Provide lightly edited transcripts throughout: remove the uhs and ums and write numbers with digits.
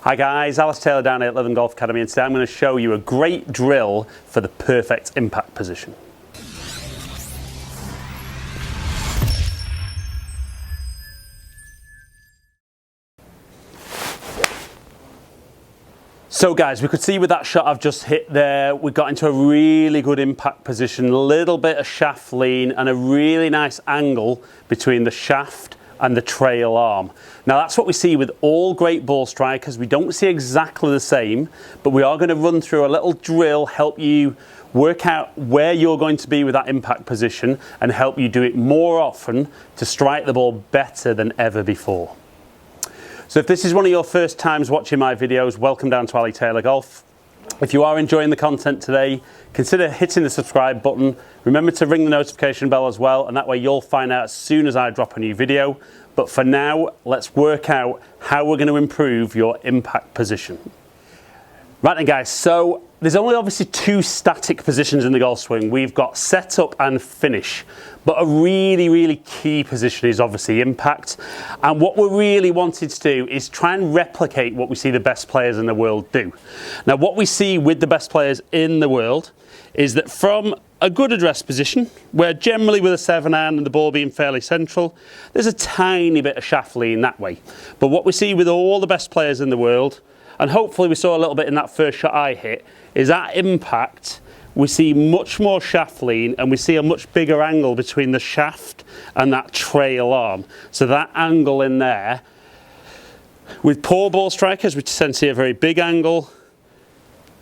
Hi guys, Alice Taylor down here at Lytham Golf Academy, and today I'm going to show you a great drill for the perfect impact position. So guys, we could see with that shot I've just hit there, we got into a really good impact position, a little bit of shaft lean and a really nice angle between the shaft and the trail arm. Now that's what we see with all great ball strikers. We don't see exactly the same, but we are going to run through a little drill, help you work out where you're going to be with that impact position and help you do it more often to strike the ball better than ever before. So if this is one of your first times watching my videos, welcome down to Ali Taylor Golf. If you are enjoying the content today, consider hitting the subscribe button. Remember to ring the notification bell as well, and that way you'll find out as soon as I drop a new video. But for now, let's work out how we're going to improve your impact position. Right then guys, so there's only obviously two static positions in the golf swing. We've got setup and finish, but a really key position is obviously impact. And what we're really wanting to do is try and replicate what we see the best players in the world do. Now what we see with the best players in the world is that from a good address position, where generally with a 7-iron and the ball being fairly central, there's a tiny bit of shaft lean that way. But what we see with all the best players in the world, and hopefully we saw a little bit in that first shot I hit, is that impact, we see much more shaft lean and we see a much bigger angle between the shaft and that trail arm. So that angle in there, with poor ball strikers, we tend to see a very big angle.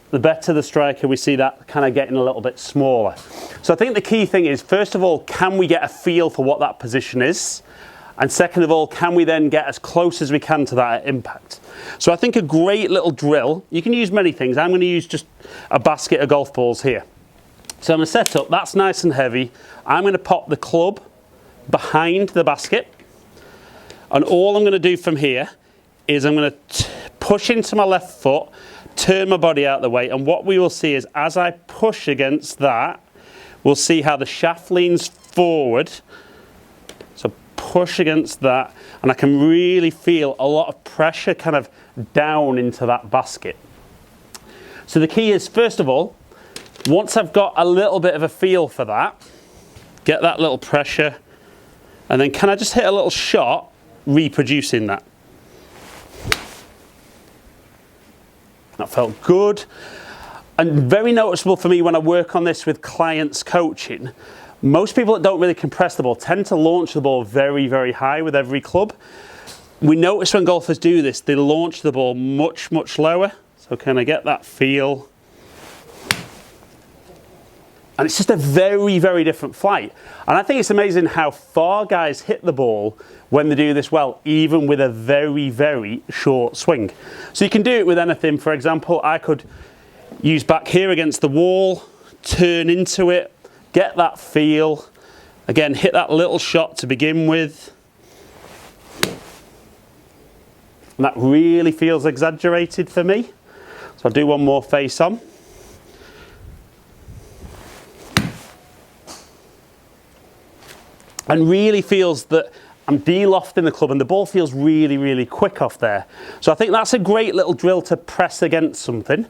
The better the striker, we see that kind of getting a little bit smaller. So I think the key thing is, first of all, can we get a feel for what that position is? And second of all, can we then get as close as we can to that impact? So I think a great little drill, you can use many things. I'm going to use just a basket of golf balls here. So I'm going to set up, that's nice and heavy. I'm going to pop the club behind the basket. And all I'm going to do from here is I'm going to push into my left foot, turn my body out of the way, and what we will see is as I push against that, we'll see how the shaft leans forward. So push against that, and I can really feel a lot of pressure kind of down into that basket. So the key is, first of all, once I've got a little bit of a feel for that, get that little pressure, and then can I just hit a little shot reproducing that? That felt good, and very noticeable for me when I work on this with clients coaching. Most people that don't really compress the ball tend to launch the ball very high with every club. We notice when golfers do this, they launch the ball much lower. So can I get that feel? And it's just a very different flight. And I think it's amazing how far guys hit the ball when they do this well, even with a very short swing. So you can do it with anything. For example, I could use back here against the wall, turn into it, get that feel. Again, hit that little shot to begin with. And that really feels exaggerated for me. So I'll do one more face on. And really feels that I'm de-lofting the club and the ball feels really quick off there. So I think that's a great little drill to press against something.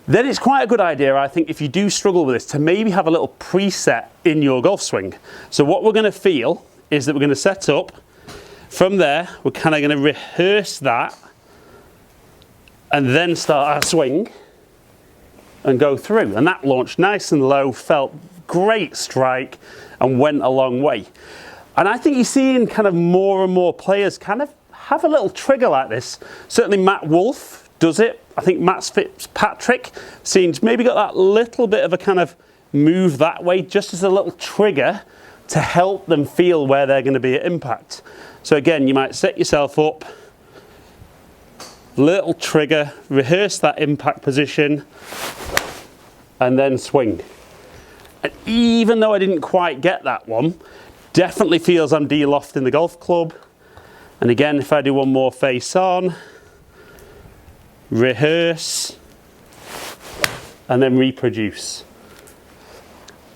Then it's quite a good idea, I think, if you do struggle with this, to maybe have a little preset in your golf swing. So what we're going to feel is that we're going to set up. From there, we're kind of going to rehearse that and then start our swing and go through. And that launched nice and low, felt great strike and went a long way. And I think you're seeing kind of more and more players kind of have a little trigger like this. Certainly Matt Wolff does it. I think Matt Fitzpatrick seems maybe got that little bit of a kind of move that way, just as a little trigger to help them feel where they're going to be at impact. So again, you might set yourself up, little trigger, rehearse that impact position, and then swing. And even though I didn't quite get that one, definitely feels I'm de-lofting the golf club. And again, if I do one more face on, rehearse, and then reproduce.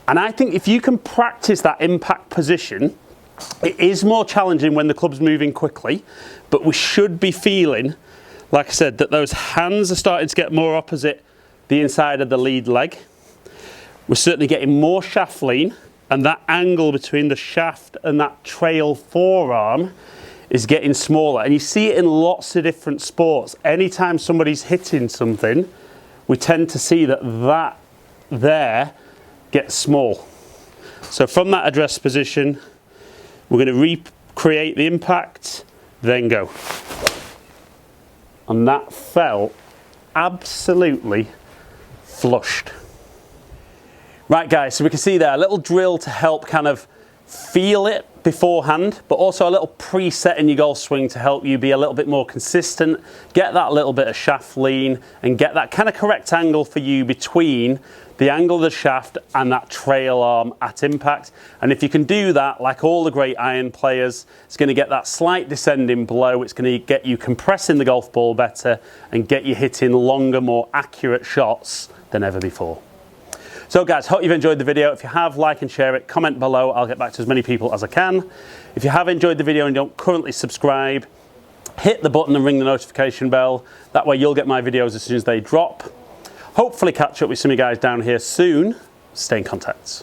And I think if you can practice that impact position, it is more challenging when the club's moving quickly, but we should be feeling like I said, that those hands are starting to get more opposite the inside of the lead leg. We're certainly getting more shaft lean, and that angle between the shaft and that trail forearm is getting smaller. And you see it in lots of different sports. Anytime somebody's hitting something, we tend to see that there gets small. So from that address position, we're going to recreate the impact, then go. And that felt absolutely flushed. Right guys, so we can see there a little drill to help kind of feel it beforehand, but also a little preset in your golf swing to help you be a little bit more consistent, get that little bit of shaft lean, and get that kind of correct angle for you between the angle of the shaft and that trail arm at impact. And if you can do that, like all the great iron players, it's going to get that slight descending blow, it's going to get you compressing the golf ball better and get you hitting longer, more accurate shots than ever before. So guys, hope you've enjoyed the video. If you have, like and share it, comment below. I'll get back to as many people as I can. If you have enjoyed the video and don't currently subscribe, hit the button and ring the notification bell. That way you'll get my videos as soon as they drop. Hopefully catch up with some of you guys down here soon. Stay in contact.